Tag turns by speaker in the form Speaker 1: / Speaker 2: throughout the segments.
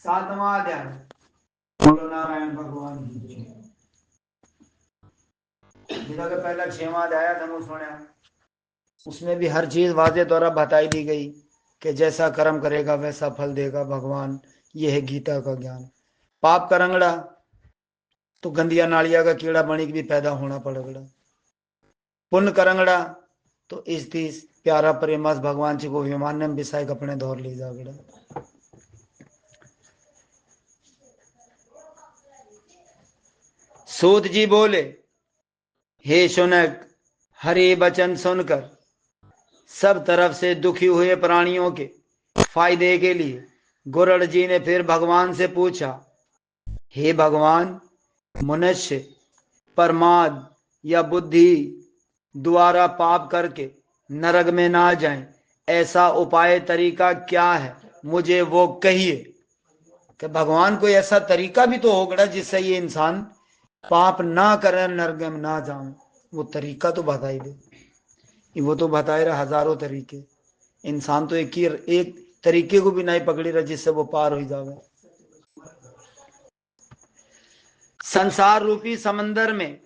Speaker 1: 7वां अध्याय। बोलो नारायण भगवान की जय। जिधर का पहला 6वां अध्याय था वो सुना, उसमें भी हर चीज वाजे द्वारा बताई दी गई कि जैसा कर्म करेगा वैसा फल देगा भगवान। ये है गीता का ज्ञान। पाप करंगड़ा तो गंदिया नालिया का कीड़ा बणी भी पैदा होना पड़ेगा। पुण्य करंगड़ा तो इस तीस प्यारा प्रेमस भगवान जी को विमान में बिसाई अपने दौर ले जागड़ा। सूत जी बोले, हे शुनक, हरि वचन सुनकर सब तरफ से दुखी हुए प्राणियों के फायदे के लिए गुरड़ जी ने फिर भगवान से पूछा, हे भगवान, मनुष्य प्रमाद या बुद्धि द्वारा पाप करके नरक में ना जाएं, ऐसा उपाय तरीका क्या है, मुझे वो कहिए। कि भगवान कोई ऐसा तरीका भी तो होगा जिससे ये इंसान पाप ना करे, नरक में ना जाए। वो तरीका तो बताई दे। वो तो बताए रहा हजारों तरीके, इंसान तो एक तरीके को भी नहीं पकड़ी रहा जिससे वो पार हो जावे। संसार रूपी समंदर में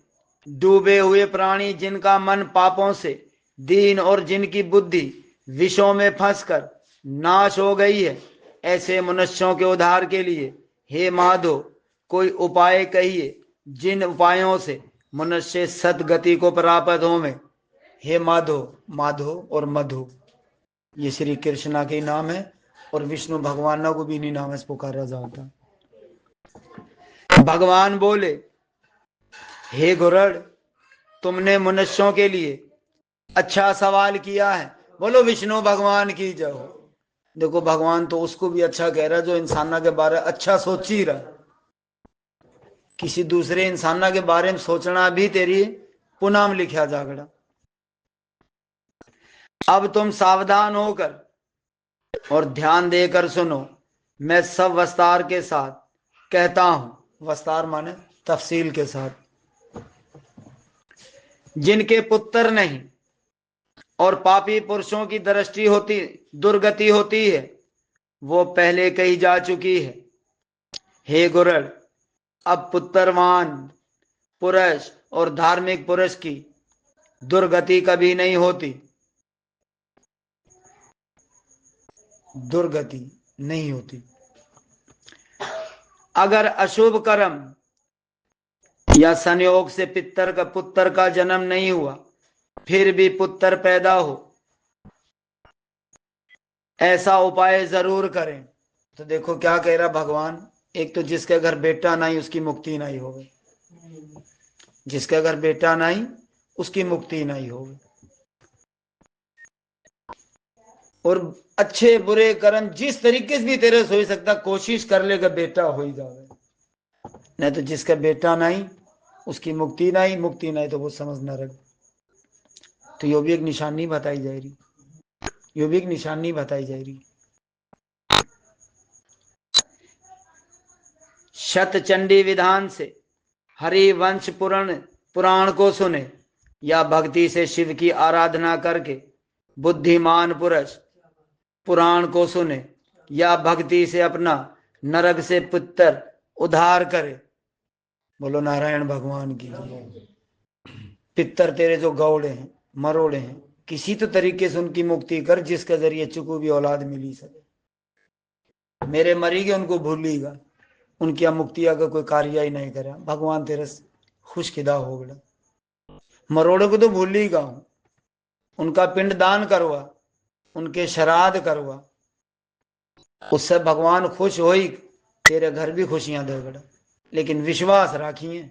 Speaker 1: डूबे हुए प्राणी जिनका मन पापों से दीन और जिनकी बुद्धि विषयों में फंसकर नाश हो गई है, ऐसे मनुष्यों के उद्धार के लिए हे माधो कोई उपाय कहिए जिन उपायों से मनुष्य सदगति को प्राप्त होवे। हे माधो, माधो और मधु ये श्री कृष्णा के नाम है और विष्णु भगवान को भी इन्हीं नाम से पुकारा जाता। भगवान बोले, हे गुरड़, तुमने मनुष्यों के लिए अच्छा सवाल किया है। बोलो विष्णु भगवान की जय हो। देखो भगवान तो उसको भी अच्छा कह रहा है जो इंसाना के बारे में अच्छा सोच ही रहा। किसी दूसरे इंसाना के बारे में सोचना भी तेरी पुनाम लिखा जागड़ा। अब तुम सावधान होकर और ध्यान देकर सुनो, मैं सब विस्तार के साथ कहता हूं। विस्तार माने तफसील के साथ। जिनके पुत्र नहीं और पापी पुरुषों की दृष्टि होती दुर्गति होती है, वो पहले कही जा चुकी है। हे गुरड़, अब पुत्रवान पुरुष और धार्मिक पुरुष की दुर्गति कभी नहीं होती। दुर्गति नहीं होती। अगर अशुभ कर्म या संयोग से पुत्र का जन्म नहीं हुआ, फिर भी पुत्र पैदा हो, ऐसा उपाय जरूर करें। तो देखो क्या कह रहा भगवान, एक तो जिसके घर बेटा नहीं उसकी मुक्ति नहीं होगी, जिसके घर बेटा नहीं उसकी मुक्ति नहीं होगी। और अच्छे बुरे कर्म जिस तरीके से भी तेरे से हो सकता, कोशिश कर लेगा बेटा हो ही जावे। नहीं तो जिसका बेटा नहीं उसकी मुक्ति नहीं, मुक्ति नहीं तो वो समझ न रख। तो यो भी एक निशानी बताई जा रही, यो भी एक निशानी बताई जा रही। शतचंडी विधान से हरिवंश पुराण को सुने या भक्ति से शिव की आराधना करके बुद्धिमान पुरुष पुराण को सुने या भक्ति से अपना नरक से पुत्र उद्धार करे। बोलो नारायण भगवान की। पितर तेरे जो गौड़े हैं मरोड़े हैं, किसी तो तरीके से उनकी मुक्ति कर जिसके जरिए चुकू भी औलाद मिली सके। मेरे मरीगे उनको भूलीगा, उनकी मुक्तिया का कोई कार्य ही नहीं करा, भगवान तेरे खुशकिदा हो गया। मरोड़े को तो भूल ही गाऊं, उनका पिंड दान करवा, उनके श्राद्ध करवा, उससे भगवान खुश हो ही तेरे घर भी खुशियां देगड़ा। लेकिन विश्वास राखिए,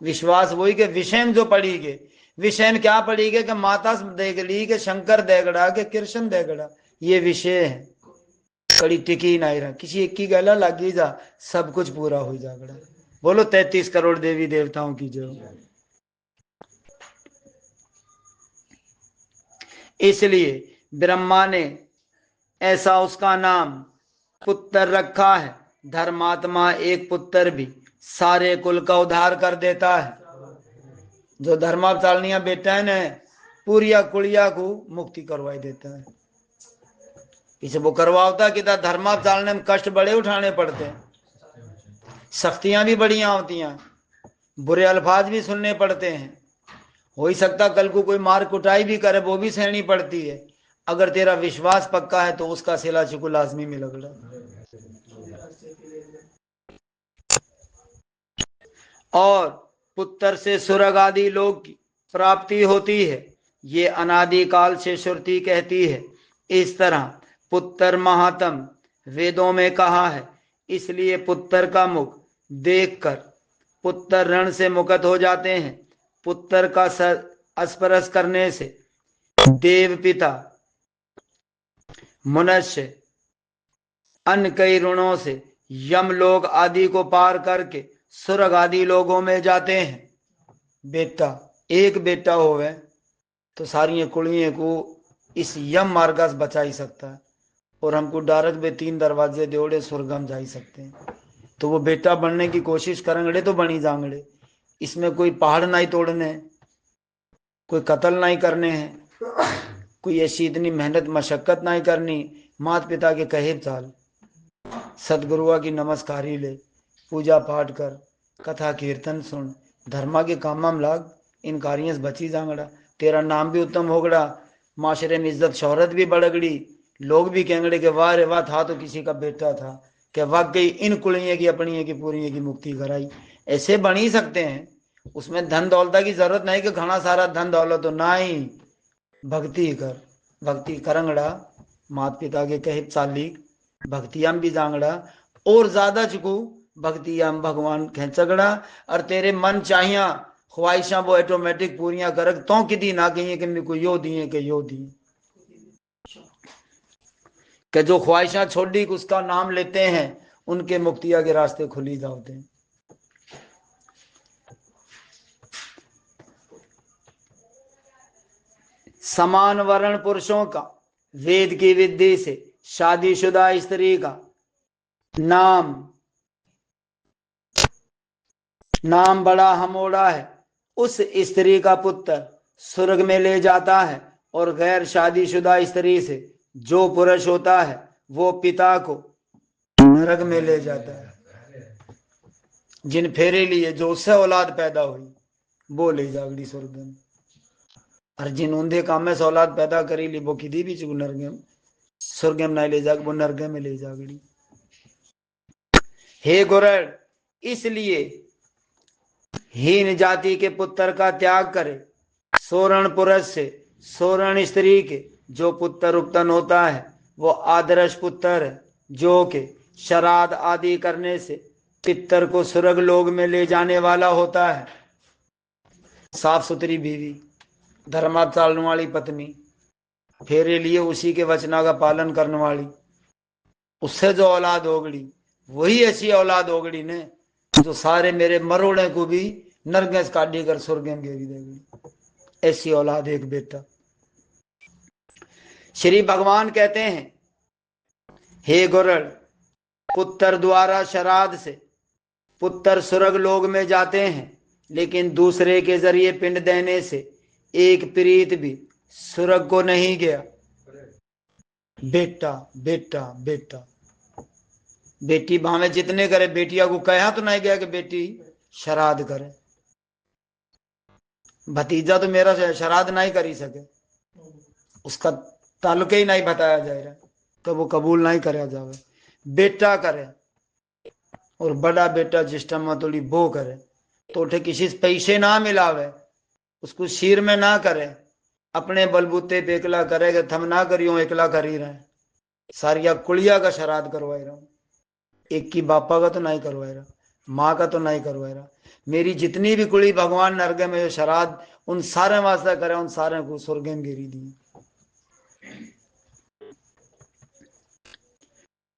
Speaker 1: विश्वास वही के विषय में जो पड़ी गे, विषय क्या पड़ी गे कि माता देख ली के शंकर देगड़ा के कृष्ण देगड़ा, ये विषय है। कड़ी टिकी नहीं रहा, किसी एक की गला लगी जा सब कुछ पूरा हो जागड़ा। बोलो 33 करोड़ देवी देवताओं की जो। इसलिए ब्रह्मा ने ऐसा उसका नाम पुत्र रखा है। धर्मात्मा एक पुत्र भी सारे कुल का उद्धार कर देता है। जो धर्मावतारणिया बेटा है न पूरिया कुड़िया को मुक्ति करवाई देता है। इसे वो करवाता कि धर्मा चालने में कष्ट बड़े उठाने पड़ते हैं, सख्तियां भी बढ़िया होती हैं, बुरे अल्फाज भी सुनने पड़ते हैं। हो ही सकता कल को कोई मार कुटाई भी करे, वो भी सहनी पड़ती है। अगर तेरा विश्वास पक्का है तो उसका सिला चुकू लाजमी मिलेगा। और पुत्र से सुरग आदि लोग की प्राप्ति होती है, ये अनादि काल से श्रुति कहती है। इस तरह पुत्र महात्म वेदों में कहा है, इसलिए पुत्र का मुख देखकर पुत्र रण से मुक्त हो जाते हैं। पुत्र का स्पर्श करने से देव पिता मनुष्य अन्य कई ऋणों से यम लोग आदि को पार करके स्वर्ग आदि लोगों में जाते हैं। बेटा एक बेटा होवे तो सारी कुड़ियों को इस यम मार्ग से बचा ही सकता है, और हमको डायरेक्ट बे 3 दरवाजे देवड़े स्वर्ग हम जा ही सकते हैं। तो वो बेटा बनने की कोशिश करेंगे तो बनी जाएंगे। इसमें कोई पहाड़ नहीं तोड़ने, कोई कत्ल नहीं करने हैं, कोई ऐसी इतनी मेहनत मशक्कत नहीं करनी। माता पिता के कहे चाल, सदगुरुआ की नमस्कारी ले, पूजा पाठ कर, कथा कीर्तन सुन, धर्मा के काम में लाग, इन कार्यों से बची जांगड़ा। तेरा नाम भी उत्तम होगड़ा, माशरे में इज्जत शोहरत भी बढ़गड़ी। लोग भी कहेंगे कि वाह रे वाह, था तो किसी का बेटा था, कि वाकई इन कुड़ियों की अपनी की पूरी की मुक्ति कराई। ऐसे बन ही सकते हैं। उसमें धन दौलत की जरूरत नहीं कि घना सारा धन दौलत हो, नहीं, भक्ति कर, भक्ति करंगड़ा, माता पिता के कहे चाली भक्तियाम भी जांगड़ा, और ज्यादा चुकू भक्तियाम भगवान खेचगड़ा। और तेरे मन चाहिया ख्वाहिशा वो ऑटोमेटिक पूरियां कर, तो किदी ना कहिए कि मेरे को यो दिए कि यो दिए, कि जो ख्वाहिशा छोड़ी उसका नाम लेते हैं उनके मुक्तिया के रास्ते खुली जाते हैं। समान वर्ण पुरुषों का वेद की विधि से शादीशुदा स्त्री का नाम बड़ा हमोड़ा है। उस स्त्री का पुत्र स्वर्ग में ले जाता है, और गैर शादीशुदा स्त्री से जो पुरुष होता है वो पिता को नरक में ले जाता है। जिन फेरे लिए जो उससे औलाद पैदा हुई वो ले जागड़ी स्वर्ग में, और जिन ऊंधे काम में से औलाद पैदा करी ली वो किसी भी चुक नरक में, स्वर्ग में नहीं ले जाग, वो नरक में ले जागड़ी। हे गुरु, इसलिए हीन जाति के पुत्र का त्याग करे। सोरण पुरुष से सोरण स्त्री के जो पुत्र उत्पन्न होता है वो आदर्श पुत्र है, जो के श्राद्ध आदि करने से पितर को स्वर्ग लोक में ले जाने वाला होता है। साफ सुथरी बीवी, धर्मा चालने वाली पत्नी, फेरे लिए उसी के वचना का पालन करने वाली, उससे जो औलाद होगड़ी वही ऐसी औलाद होगड़ी ने जो सारे मेरे मरोड़े को भी नरगस काटी कर स्वर्ग में घेरी देगी। ऐसी औलाद एक बेटा। श्री भगवान कहते हैं, हे गुरु, पुत्र द्वारा श्राद्ध से पुत्र स्वर्ग लोक में जाते हैं, लेकिन दूसरे के जरिए पिंड देने से एक प्रीत भी स्वर्ग को नहीं गया। बेटा बेटा बेटा, बेटी भावे जितने करे, बेटिया को कहा तो नहीं गया कि बेटी श्राद्ध करे। भतीजा तो मेरा श्राद्ध नहीं करी सके, उसका ताल्लुक ही नहीं बताया जाएगा तो वो कबूल नहीं कराया जावे। बेटा करे, और बड़ा बेटा जिस टाइम में थोड़ी बो करे तो उठे किसी से पैसे ना मिलावे, उसको सिर में ना करे, अपने बलबूते पे एकला करे, थम ना करियो एकला कर ही रहे। सारिया कुड़िया का श्राद्ध करवाए रहा हूं, एक की बापा का तो नहीं करवाए रहा, माँ का तो नहीं करवाए रहा। मेरी जितनी भी कुड़ी भगवान नरक में श्राद्ध उन सारे वास्ते करे, उन सारे को स्वर्ग में गिरी दी।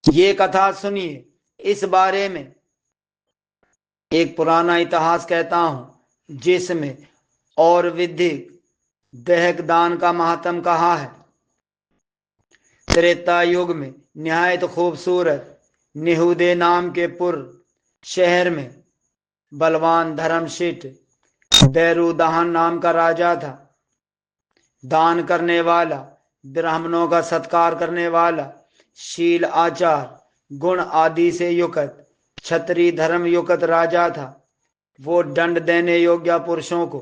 Speaker 1: ये कथा सुनिए। इस बारे में एक पुराना इतिहास कहता हूं, जिसमें और विधि देहक दान का महात्म कहा है। त्रेता युग में निहायत खूबसूरत निहुदे नाम के पुर शहर में बलवान धर्मशिट बैरुदहान नाम का राजा था। दान करने वाला, ब्राह्मणों का सत्कार करने वाला, शील आचार गुण आदि से युक्त क्षत्रिय धर्म युक्त राजा था। वो दंड देने योग्य पुरुषों को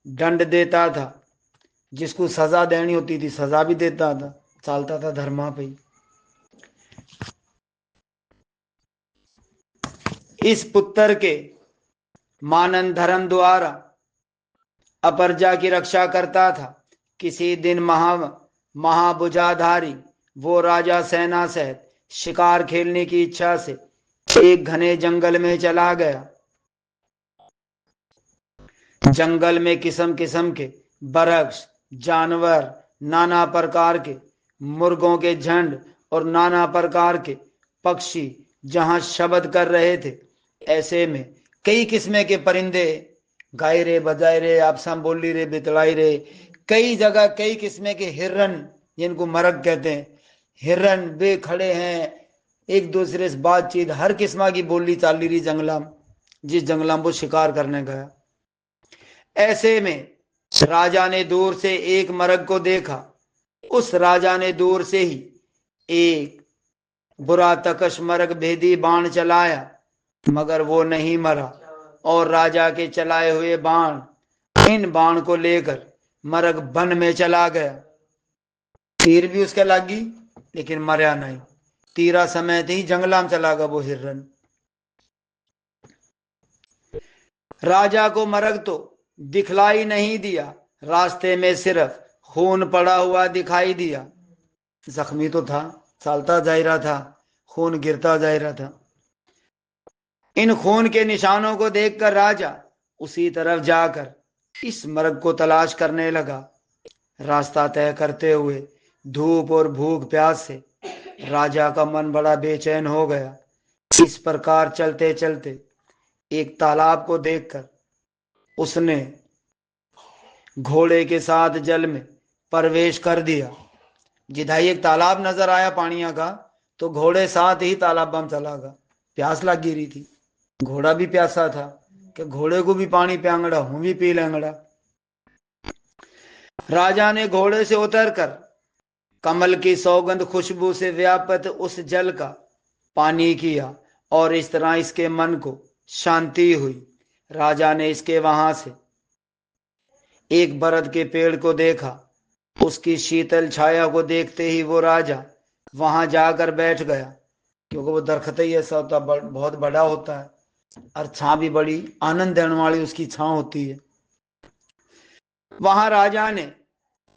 Speaker 1: दंड देता था, जिसको सजा देनी होती थी सजा भी देता था, चलता था धर्मा पे। इस पुत्र के मानन धर्म द्वारा अपर्जा की रक्षा करता था। किसी दिन महाभुजाधारी वो राजा सेना सहित शिकार खेलने की इच्छा से एक घने जंगल में चला गया। जंगल में किस्म किस्म के वृक्ष, जानवर, नाना प्रकार के मुर्गों के झुंड और नाना प्रकार के पक्षी जहां शब्द कर रहे थे, ऐसे में कई किस्म के परिंदे गाय रे, बजाए रे, आपसा बोली रे, बितलाई रे। कई जगह कई किस्म के हिरन, जिनको मरग कहते हैं, हिरन वे खड़े हैं, एक दूसरे से बातचीत, हर किस्म की बोली चाल रही जंगला में, जिस जंगला में वो शिकार करने गया। ऐसे में राजा ने दूर से एक मरग को देखा। उस राजा ने दूर से ही एक बुरा तकश मरग भेदी बाण चलाया, मगर वो नहीं मरा और राजा के चलाए हुए बाण, इन बाण को लेकर मरग वन में चला गया। तीर भी उसके लगी लेकिन मरा नहीं। तीरा समेत ही जंगला में चला गया वो हिरन। राजा को मरग तो दिखलाई नहीं दिया, रास्ते में सिर्फ खून पड़ा हुआ दिखाई दिया। जख्मी तो था, चलता जा रहा था, खून गिरता जा रहा था। इन खून के निशानों को देखकर राजा उसी तरफ जाकर इस मरग को तलाश करने लगा। रास्ता तय करते हुए धूप और भूख प्यास से राजा का मन बड़ा बेचैन हो गया। इस प्रकार चलते चलते एक तालाब को देखकर उसने घोड़े के साथ जल में प्रवेश कर दिया। जिधाई एक तालाब नजर आया पानिया का, तो घोड़े साथ ही तालाब में चला गया। प्यास लग गिरी थी, घोड़ा भी प्यासा था कि घोड़े को भी पानी पियांगड़ा, हूं भी पी लेंगड़ा। राजा ने घोड़े से उतरकर कमल की सौगंध खुशबू से व्याप्त उस जल का पानी किया और इस तरह इसके मन को शांति हुई। राजा ने इसके वहां से एक बरगद के पेड़ को देखा। उसकी शीतल छाया को देखते ही वो राजा वहां जाकर बैठ गया, क्योंकि वो दरख्त ही ऐसा होता, बहुत बड़ा होता है और छां भी बड़ी आनंद देने वाली उसकी छां होती है। वहां राजा ने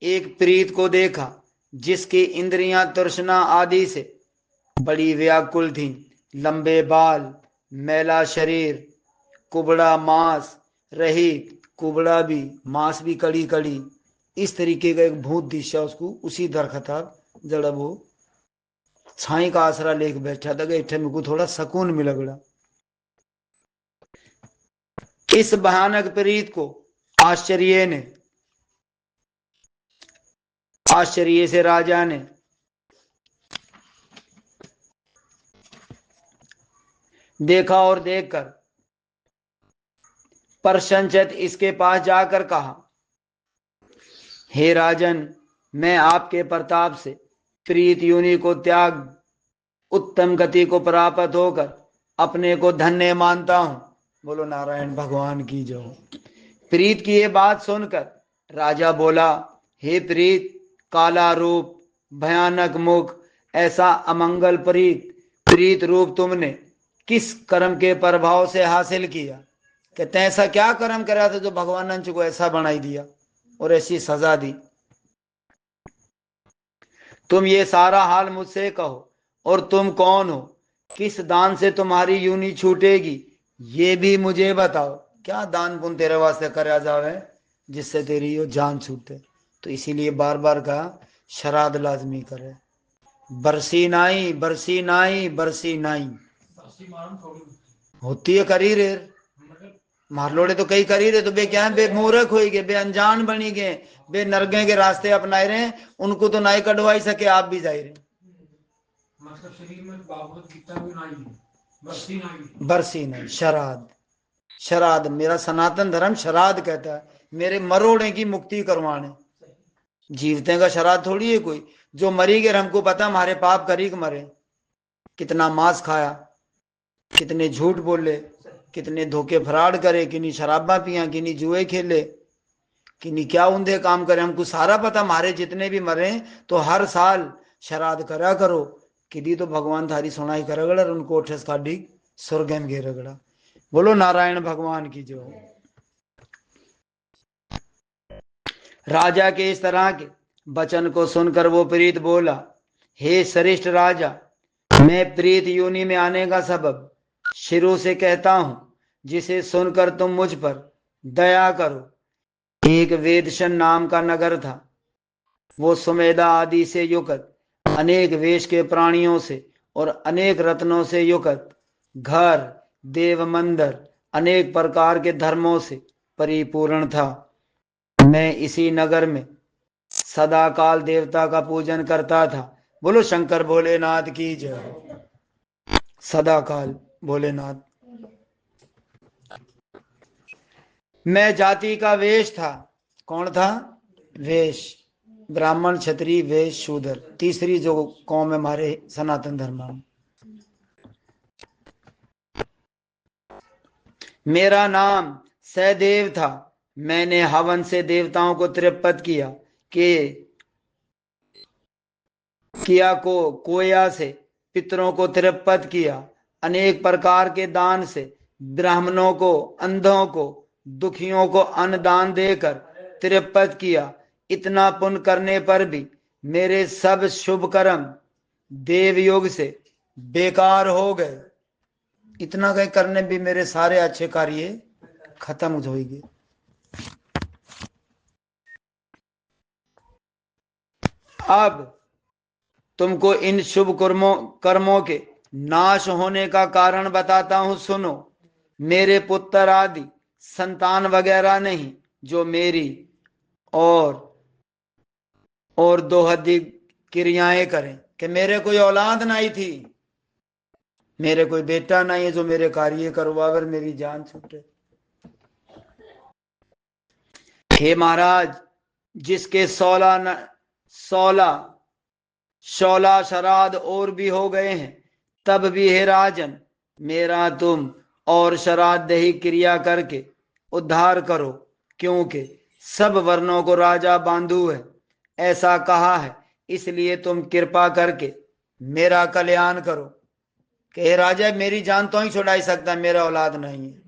Speaker 1: एक प्रीत को देखा, जिसकी इंद्रियां तृष्णा आदि से बड़ी व्याकुल थीं। लंबे बाल, मैला शरीर, कुबड़ा मांस रहित, कुबड़ा भी मांस भी कड़ी कड़ी, इस तरीके का एक भूत दिशा उसको उसी दरख्ता जड़ा वो छाई का आसरा लेके बैठा था। इठे मेरे को थोड़ा सुकून मिला गया। इस भयानक प्रीत को आश्चर्य से राजा ने देखा और देखकर प्रसन्नचित्त इसके पास जाकर कहा, हे राजन, मैं आपके प्रताप से प्रीत योनि को त्याग उत्तम गति को प्राप्त होकर अपने को धन्य मानता हूं। बोलो नारायण भगवान की जय। प्रीत की ये बात सुनकर राजा बोला, हे प्रीत, काला रूप, भयानक मुख, ऐसा अमंगल प्रीत रूप तुमने किस कर्म के प्रभाव से हासिल किया? कहते हैं ऐसा क्या कर्म करा था जो भगवान ने को ऐसा बनाई दिया और ऐसी सजा दी? तुम ये सारा हाल मुझसे कहो, और तुम कौन हो? किस दान से तुम्हारी यूनि छूटेगी ये भी मुझे बताओ। क्या दान पुण्य तेरे वास्ते करा जावे जिससे तेरी यो जान छूटे? तो इसीलिए बार बार कहा श्राद्ध लाजमी करे। बरसी नाई बरसी नाई बरसी नाई होती है करी रे, मार लोड़े तो कई करी रहे, तो बे क्या है, बे मूर्ख हो गए, बे अनजान बनी गए, बे नरगे के रास्ते अपनाए रहे, उनको तो नाई कटवाई सके, आप भी जाए रहे। मतलब शरीर में गीता भी नाई बरसी नहीं श्राद्ध मेरा सनातन धर्म श्राद्ध कहता है, मेरे मरोड़े की मुक्ति करवाने। जीवते का श्राद्ध थोड़ी है कोई, जो मरी गए हमको पता हमारे पाप करी के मरे, कितना मांस खाया, कितने झूठ बोले, कितने धोखे फ्रॉड करे, किन्हीं शराबा पिया, किन्हीं जुए खेले, किन्हीं क्या उंधे काम करे, हमको सारा पता। हमारे जितने भी मरे तो हर साल श्राद्ध करा करो कि तो भगवान थारी सुनाई करगड़ा, उनको उठस काढ़ी स्वर्ग में घे रगड़ा। बोलो नारायण भगवान की जो। राजा के इस तरह के वचन को सुनकर वो प्रीत बोला, हे श्रेष्ठ राजा, मैं प्रीत योनि में आने का सबब शुरू से कहता हूं, जिसे सुनकर तुम मुझ पर दया करो। एक वेदशन नाम का नगर था। वो सुमेधा आदि से युक्त अनेक वेश के प्राणियों से और अनेक रत्नों से युक्त घर, देव मंदिर, अनेक प्रकार के धर्मों से परिपूर्ण था। मैं इसी नगर में सदा काल देवता का पूजन करता था। बोलो शंकर भोलेनाथ की जय। सदा काल भोलेनाथ। मैं जाति का वेश था। कौन था? वेश। ब्राह्मण, क्षत्रिय, वैश्य, शूद्र, तीसरी जो कौम है हमारे सनातन धर्म में। मेरा नाम सहदेव था। मैंने हवन से देवताओं को तृप्त किया कोया से पितरों को तृप्त किया, अनेक प्रकार के दान से ब्राह्मणों को, अंधों को, दुखियों को अन्न दान देकर तृप्त किया। इतना पुण्य करने पर भी मेरे सब शुभ कर्म देव योग से बेकार हो गए। इतना कहीं करने भी मेरे सारे अच्छे कार्य खत्म हो गए। अब तुमको इन शुभ कर्मों के नाश होने का कारण बताता हूं, सुनो। मेरे पुत्र आदि संतान वगैरह नहीं, जो मेरी और दोहदी क्रियाएं करें। कि मेरे कोई औलाद नहीं थी, मेरे कोई बेटा नहीं है जो मेरे कार्य करवाकर मेरी जान छूटे। हे महाराज, जिसके 16 श्राद्ध और भी हो गए हैं, तब भी हे राजन, मेरा तुम और श्राद्ध ही क्रिया करके उद्धार करो, क्योंकि सब वर्णों को राजा बांधु है, ऐसा कहा है। इसलिए तुम कृपा करके मेरा कल्याण करो। कि हे राजा, मेरी जान तो ही छुड़ाई सकता, मेरा औलाद नहीं है,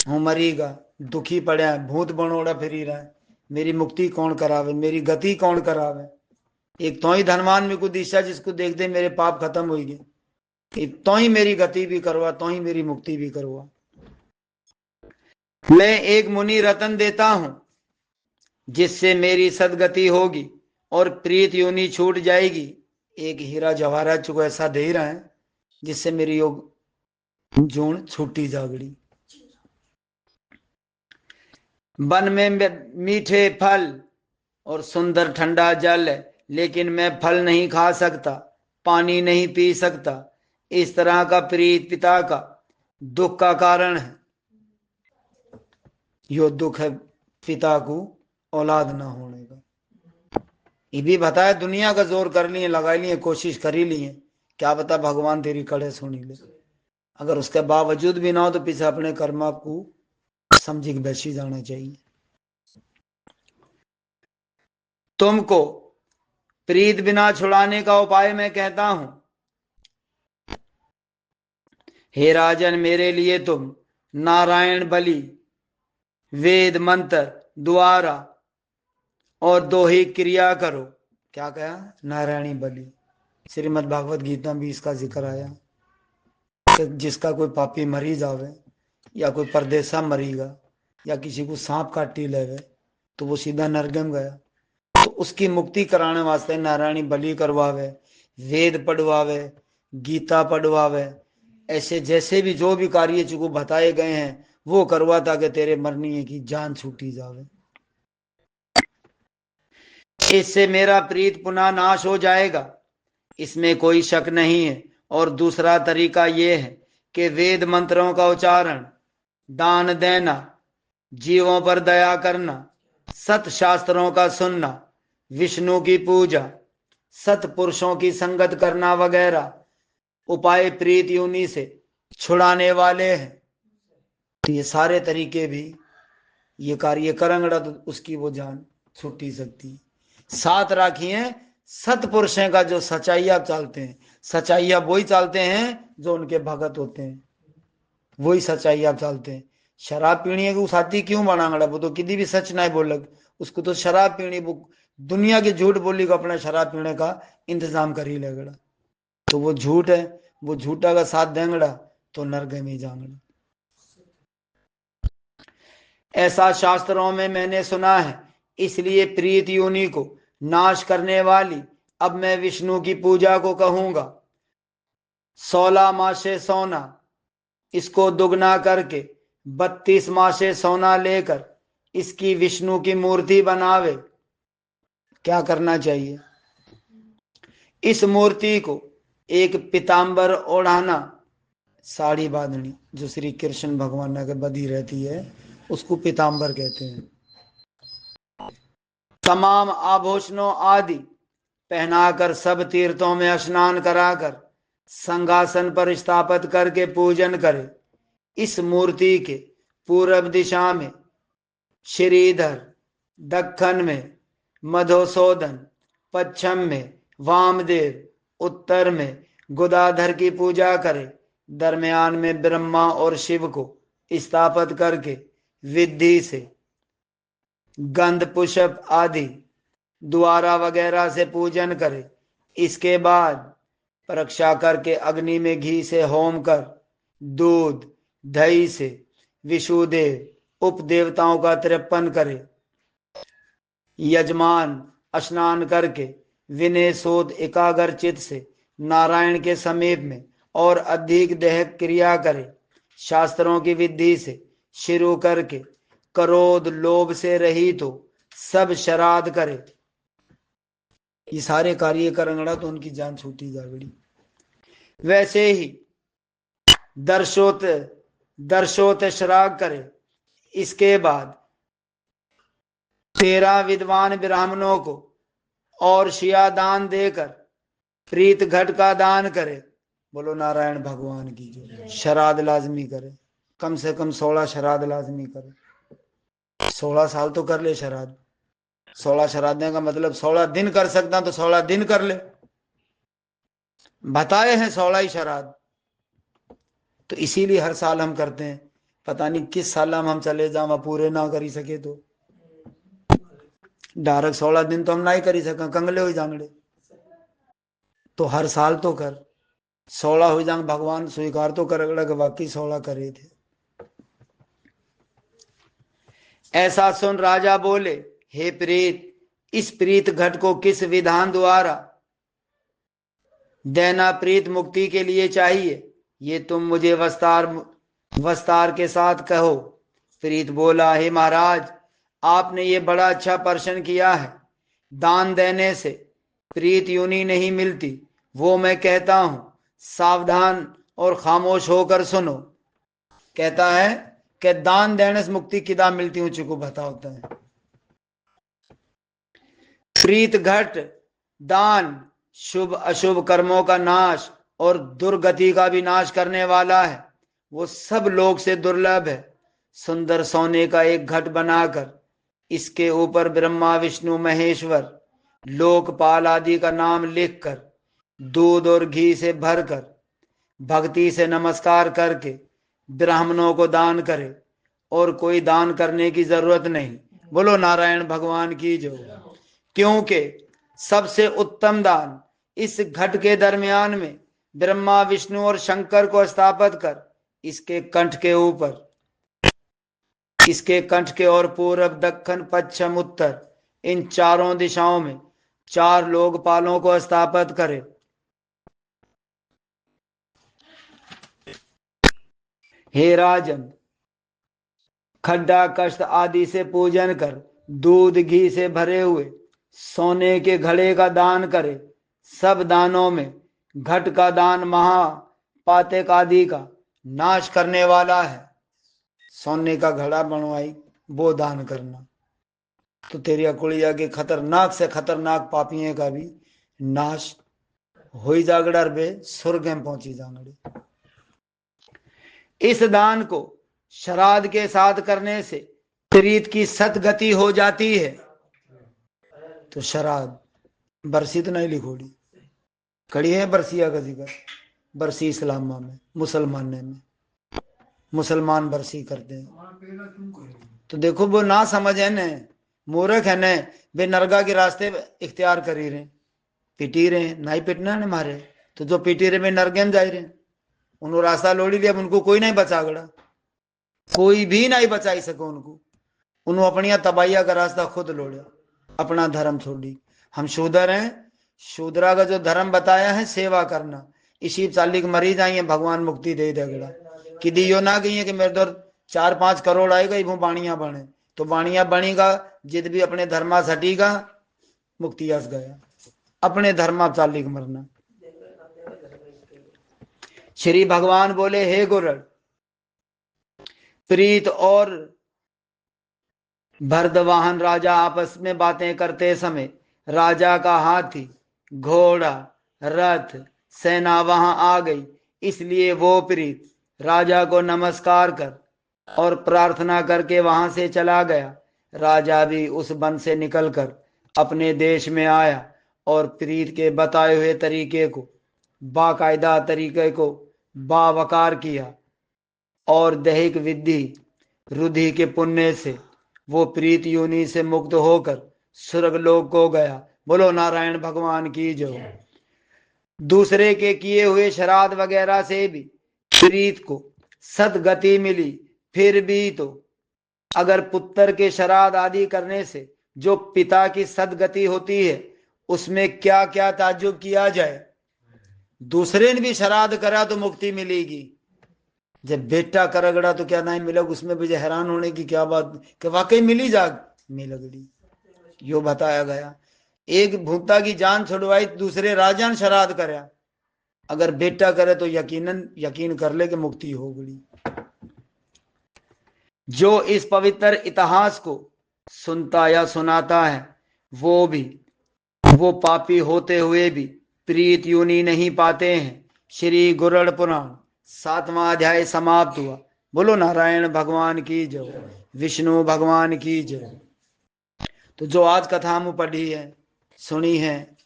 Speaker 1: हूं मरीगा, दुखी पड़ा है, भूत बनोड़ा फिरी रहा है, मेरी मुक्ति कौन करावे, मेरी गति कौन करावे। एक तो ही धनवान में को दिशा, जिसको देखते मेरे पाप खत्म हो गए, तो ही मेरी गति भी करवा, तो ही मेरी मुक्ति भी करवा। मैं एक मुनि रतन देता हूं, जिससे मेरी सदगति होगी और प्रीत योनि छूट जाएगी। एक हीरा जवाहरात चुको ऐसा दे रहा है, जिससे मेरी योग जोन छूटी जागड़ी। वन में मीठे फल और सुंदर ठंडा जल है, लेकिन मैं फल नहीं खा सकता, पानी नहीं पी सकता। इस तरह का प्रीत पिता का दुख का कारण है। यो दुख है पिता को औलाद ना होने का। ये भी बताया, दुनिया का जोर कर लिए, लगा लिए, कोशिश कर ही लिए, क्या बता भगवान तेरी कड़े सुनी ले। अगर उसके बावजूद भी ना हो तो पीछे अपने कर्मा को समझ के बैठी जाना चाहिए। तुमको प्रीत बिना छुड़ाने का उपाय मैं कहता हूं। हे राजन, मेरे लिए तुम नारायण बलि, वेद मंत्र द्वारा और दोही क्रिया करो। क्या कहा? नारायणी बलि। श्रीमद् भागवत गीता में भी इसका जिक्र आया कि जिसका कोई पापी मरी जावे, या कोई परदेसा मरीगा, या किसी को सांप काटी लेवे, तो वो सीधा नरगम गया। तो उसकी मुक्ति कराने वास्ते नारायणी बलि करवावे, वेद पढ़वावे, गीता पढ़वावे, ऐसे जैसे भी जो भी कार्य चुको बताए गए हैं वो करवा, ताकि तेरे मरनी की जान छूटी जावे। इससे मेरा प्रीत पुनः नाश हो जाएगा, इसमें कोई शक नहीं है। और दूसरा तरीका यह है कि वेद मंत्रों का उच्चारण, दान देना, जीवों पर दया करना, सत शास्त्रों का सुनना, विष्णु की पूजा, सत्पुरुषों की संगत करना वगैरह उपाय प्रीत योनि से छुड़ाने वाले हैं। तो ये सारे तरीके भी ये कार्य करेंगे तो उसकी वो जान छूट ही सकती है। साथ राखिए सत्पुरुषों का जो सच्चाइया चालते हैं, सच्चाइया वही चालते हैं जो उनके भगत होते हैं, वही सच्चाइया चालते हैं। शराब पीने को साथी क्यों बनांगड़ा, वो तो किसी भी सच ना बोलग, उसको तो शराब पीनी, वो दुनिया की झूठ बोली को अपना शराब पीने का इंतजाम कर ही लगड़ा। तो वो झूठ है, वो झूठा का साथ देंगड़ा तो नरक में जांगड़ा। ऐसा शास्त्रों में मैंने सुना है, इसलिए प्रीत योनि को नाश करने वाली अब मैं विष्णु की पूजा को कहूंगा। 16 मासे सोना इसको दुगना करके 32 मासे सोना लेकर इसकी विष्णु की मूर्ति बनावे। क्या करना चाहिए, इस मूर्ति को एक पीतांबर ओढ़ाना, साड़ी बांधनी, जो श्री कृष्ण भगवान के बधी रहती है उसको पीतांबर कहते हैं। तमाम आभूषणों आदि पहनाकर सब तीर्थों में स्नान कराकर संघासन पर स्थापित करके पूजन करे। इस मूर्ति के पूर्व दिशा में श्रीधर, दक्षिण में मधुसूदन, पश्चिम में वामदेव, उत्तर में गुदाधर की पूजा करे। दरमियान में ब्रह्मा और शिव को स्थापित करके विधि से गंध पुष्प आदि द्वारा वगैरह से पूजन करे। इसके बाद परीक्षा करके अग्नि में घी से होम कर दूध दही से विष्णुदेव उपदेवताओं का तर्पण करे। यजमान स्नान करके विनय शोध एकाग्र चित्त से नारायण के समीप में और अधिक देह क्रिया करे। शास्त्रों की विधि से शुरू करके क्रोध लोभ से रहित हो सब श्राद्ध करे। ये सारे कार्य करेंगे तो उनकी जान छूटी जाएगी। वैसे ही दर्शोत श्राद्ध करे। इसके बाद 13 विद्वान ब्राह्मणों को और शिया दान देकर प्रीत घट का दान करे। बोलो नारायण भगवान की जो। श्राद्ध लाजमी करे, कम से कम 16 श्राद्ध लाजमी करे। 16 साल तो कर ले श्राद्ध। 16 श्राद्धों का मतलब 16 दिन कर सकता तो 16 दिन कर ले। बताए हैं 16 ही श्राद्ध, तो इसीलिए हर साल हम करते हैं। पता नहीं किस साल हम चले जाओ पूरे ना करी सके तो डायरेक्ट 16 दिन तो हम ना ही करी सके, कंगले हो जांगड़े। तो हर साल तो कर 16 हो जांग, भगवान स्वीकार तो कर कि बाकी 16 करे थे। ऐसा सुन राजा बोले, हे प्रीत, इस प्रीत घट को किस विधान द्वारा देना प्रीत मुक्ति के लिए चाहिए, ये तुम मुझे वस्तार के साथ कहो। प्रीत बोला, हे महाराज, आपने ये बड़ा अच्छा प्रश्न किया है। दान देने से प्रीत योनि नहीं मिलती, वो मैं कहता हूं। सावधान और खामोश होकर सुनो। कहता है कि दान देने से मुक्ति किदा मिलती, ऊंची को बताता है। प्रीत घट दान शुभ अशुभ कर्मों का नाश और दुर्गति का भी नाश करने वाला है। वो सब लोग से दुर्लभ है। सुंदर सोने का एक घट बनाकर इसके ऊपर ब्रह्मा विष्णु महेश्वर लोकपाल आदि का नाम लिखकर दूध और घी से भरकर भक्ति से नमस्कार करके ब्राह्मणों को दान करे, और कोई दान करने की जरूरत नहीं। बोलो नारायण भगवान की जो। क्योंकि सबसे उत्तम दान इस घट के दरमियान में ब्रह्मा विष्णु और शंकर को स्थापित कर इसके कंठ के और पूर्व दक्षिण पश्चिम उत्तर इन चारों दिशाओं में 4 लोकपालों को स्थापित करे। हे राजन, खड्डा कष्ट आदि से पूजन कर दूध घी से भरे हुए सोने के घड़े का दान करे। सब दानों में घट का दान महापातक आदि का नाश करने वाला है। सोने का घड़ा बनवाई वो दान करना, तो तेरी अकुलिया के खतरनाक से खतरनाक पापियों का भी नाश हो जागड़र बे स्वर्ग में पहुंची जांगड़े। इस दान को श्राद्ध के साथ करने से प्रीत की सतगति हो जाती है। तो श्राद्ध बरसी तो नहीं लिखोड़ी, कड़ी है बरसिया का जिक्र, बरसी इस्लाम में मुसलमान में मुसलमान बरसी करते हैं। तो देखो वो ना समझ है न, मूर्ख है न, वे नरगा के रास्ते इख्तियार करी रहे, पिटी रहे, ना ही पिटना ने मारे। तो जो पिटी रहे वे नरगे में जा रहे, उन्होंने रास्ता लोड़ी लिया, उनको कोई नहीं बचा गड़ा, कोई भी नहीं बचा सको उनको। उन्होंने अपनी तबाहिया का रास्ता खुद लोड़ा, अपना धर्म छोड़ी। हम शूद्र हैं, शूद्रा का जो धर्म बताया है सेवा करना, इसी चाली के मरी जाइए भगवान मुक्ति दे देगा। कि दियो ना गई है कि मेरे दर 4-5 करोड़ आएगा वो बाणिया बने, तो बाणिया बनेगा जिद भी अपने धर्मा सटीगा, मुक्ति आस गया, अपने धर्मा चाली के मरना। श्री भगवान बोले, हे गुरड़, प्रीत और भरदवाहन राजा आपस में बातें करते समय राजा का हाथी, घोड़ा, रथ, सेना वहां आ गई, इसलिए वो प्रीत राजा को नमस्कार कर और प्रार्थना करके वहां से चला गया। राजा भी उस वन से निकलकर अपने देश में आया और प्रीत के बताए हुए तरीके को, बाकायदा तरीके को बावकार किया और दैहिक विधि रुधि के पुण्य से वो प्रीत योनि से मुक्त होकर स्वर्गलोक को गया। बोलो नारायण भगवान की जय। दूसरे के किए हुए श्राद्ध वगैरह से भी प्रीत को सदगति मिली, फिर भी तो अगर पुत्र के श्राद्ध आदि करने से जो पिता की सदगति होती है, उसमें क्या क्या ताज्जुब किया जाए। दूसरे ने भी श्राद्ध करा तो मुक्ति मिलेगी, जब बेटा करगड़ा तो क्या नहीं मिलेगा, उसमें भी हैरान होने की क्या बात, कि वाकई मिली जाग मिलगड़ी। यो बताया गया, एक भूता की जान छुड़वाई, दूसरे राजा ने श्राद्ध करा, अगर बेटा करे तो यकीन कर ले कि मुक्ति हो गई। जो इस पवित्र इतिहास को सुनता या सुनाता है, वो पापी होते हुए भी प्रीत योनि नहीं पाते हैं। श्री गुरड़ पुराण 7वां अध्याय समाप्त हुआ। बोलो नारायण भगवान की जय, विष्णु भगवान की जय। तो जो आज कथा हम पढ़ी है, सुनी है,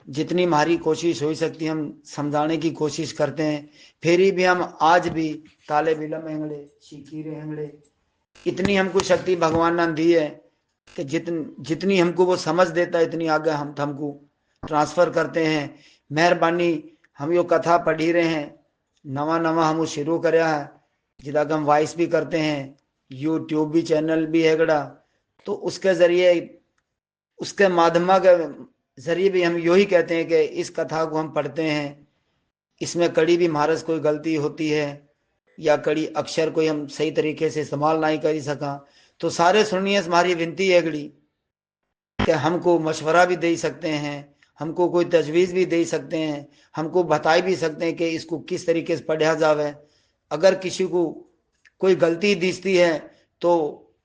Speaker 1: जितनी हमारी कोशिश हो सकती हम समझाने की कोशिश करते हैं, फिर भी हम आज भी ताले बिलम हेंगड़े सीखी रहे हेंगड़े। इतनी हमको शक्ति भगवान ने दी है कि जितनी हमको वो समझ देता है, इतनी आगे हम हमको ट्रांसफर करते हैं। मेहरबानी, हम यो कथा पढ़ी रहे हैं, नवा हम शुरू कराया है, जिदा हम वॉइस भी करते हैं, यूट्यूब भी चैनल भी है गड़ा, तो उसके जरिए, उसके माध्यम के जरिए भी हम यो ही कहते हैं कि इस कथा को हम पढ़ते हैं, इसमें कड़ी भी महाराज कोई गलती होती है या कड़ी अक्षर कोई हम सही तरीके से इस्तेमाल नहीं कर सका, तो सारे सुनिए, हमारी विनती है गड़ी कि हमको मशवरा भी दे सकते हैं, हमको कोई तजवीज़ भी दे सकते हैं, हमको बता भी सकते हैं कि इसको किस तरीके से पढ़ा जावे। अगर किसी को कोई गलती दिखती है तो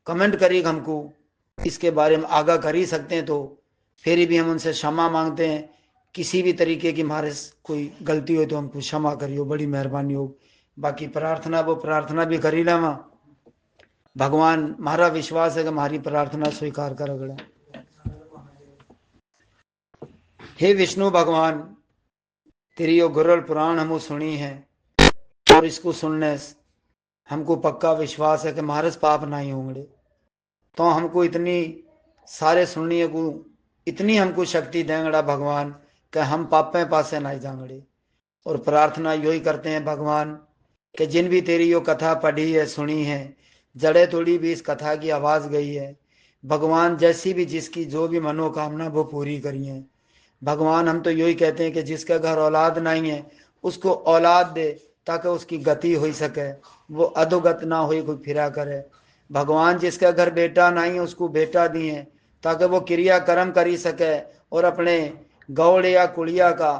Speaker 1: कमेंट करिए, हमको इसके बारे में आगाह कर ही सकते हैं। तो फिर भी हम उनसे क्षमा मांगते हैं, किसी भी तरीके की हमारे कोई गलती हो तो हमको क्षमा करियो, बड़ी मेहरबानी हो। बाकी प्रार्थना वो प्रार्थना भी करी लेवा, भगवान हमारा विश्वास है कि हमारी प्रार्थना स्वीकार करेगा। हे विष्णु भगवान, तेरी यो गुरड़ पुराण हमको सुनी है और इसको सुनने से हमको पक्का विश्वास है कि हमारे पाप नहीं होंगे। तो हमको इतनी सारे सुनिए को इतनी हमको शक्ति देंगड़ा भगवान कि हम पापे पासे नहीं जाएंगे। और प्रार्थना यही करते हैं भगवान कि जिन भी तेरी यो कथा पढ़ी है, सुनी है, जड़े थोड़ी भी इस कथा की आवाज़ गई है, भगवान जैसी भी जिसकी जो भी मनोकामना वो पूरी करिए। भगवान हम तो यही कहते हैं कि जिसका घर औलाद नहीं है उसको औलाद दे, ताकि उसकी गति हो सके, वो अधोगत ना हो, कोई फिरा करे। भगवान जिसका घर बेटा नहीं है उसको बेटा दिए, ताकि वो क्रिया कर्म करी सके और अपने गौड़ या कुड़िया का,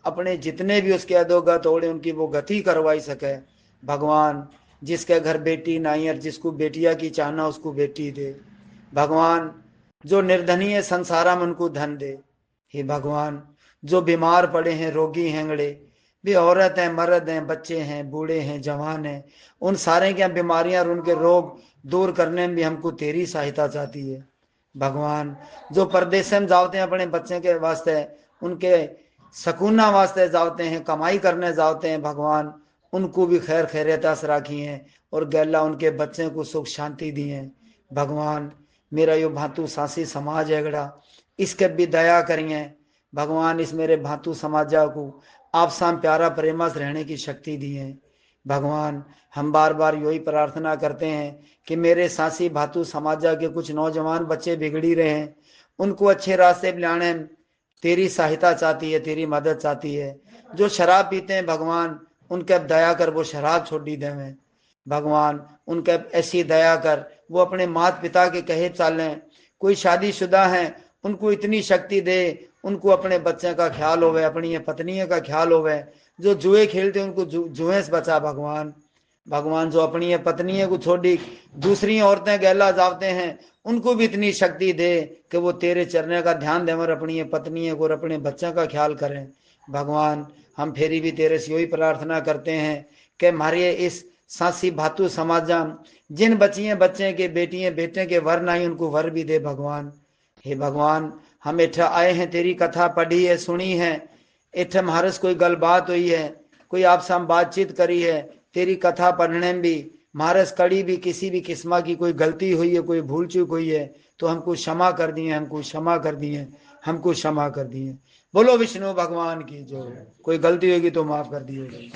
Speaker 1: अपने जितने भी उसके अधोगत होड़े उनकी वो गति करवाई सके। भगवान जिसके घर बेटी नहीं है, जिसको बेटिया की चाहना उसको बेटी दे। भगवान जो निर्धनी है संसारा में उनको धन दे। हे भगवान जो बीमार पड़े हैं, रोगी हैंगड़े भी, औरत हैं, मर्द हैं, बच्चे हैं, बूढ़े हैं, जवान हैं, उन सारे क्या बीमारियां और उनके रोग दूर करने में भी हमको तेरी सहायता चाहती है भगवान। जो परदेश में जाते हैं अपने बच्चे के वास्ते, उनके सकूना वास्ते जाते हैं, कमाई करने जाते हैं भगवान, उनको भी खैर खैरियत से राखी हैं और गैला उनके बच्चे को सुख शांति दी है भगवान। मेरा यो भातु सासी समाज है गड़ा, इसके भी दया करिए भगवान। इस मेरे भातु समाजा को आप साम प्यारा प्रेमा से रहने की शक्ति दी है भगवान। हम बार बार यही प्रार्थना करते हैं कि मेरे सासी भातु समाजा के कुछ नौजवान बच्चे बिगड़ी रहे हैं, उनको अच्छे रास्ते पे लाने तेरी सहायता चाहती है, तेरी मदद चाहती है। जो शराब पीते हैं भगवान, उनके अब दया कर वो शराब छोड़ दी देवें भगवान। उनके ऐसी दया कर वो अपने माता पिता के कहे चालें। कोई शादीशुदा है, उनको इतनी शक्ति दे, उनको अपने बच्चे का ख्याल होवे, अपनी पत्नी का ख्याल होवे। जो जुए खेलते उनको जुए से बचा भगवान। भगवान जो अपनी पत्नी को छोड़ी दूसरी औरतें गैला जाते हैं, उनको भी इतनी शक्ति दे कि वो तेरे चरने का ध्यान दें और अपनी पत्नी को और अपने बच्चों का ख्याल करें भगवान। हम फेरी भी तेरे से यही प्रार्थना करते हैं कि हमारे इस सासी भातु समाजा जिन बच्चियां बच्चे के बेटियां बेटे के वर नहीं, उनको वर भी दे भगवान। हे भगवान, हम इठा आए हैं, तेरी कथा पढ़ी है, सुनी है, इठे हमारे कोई गल बात हुई है, कोई आपसे हम बातचीत करी है, तेरी कथा पढ़ने में भी महारस कड़ी भी किसी भी किस्म की कोई गलती हुई है, कोई भूल चूक हुई है, तो हमको क्षमा कर दिए, हमको क्षमा कर दिए, हमको क्षमा कर दिए। बोलो विष्णु भगवान की जो। कोई गलती होगी तो माफ कर दिए।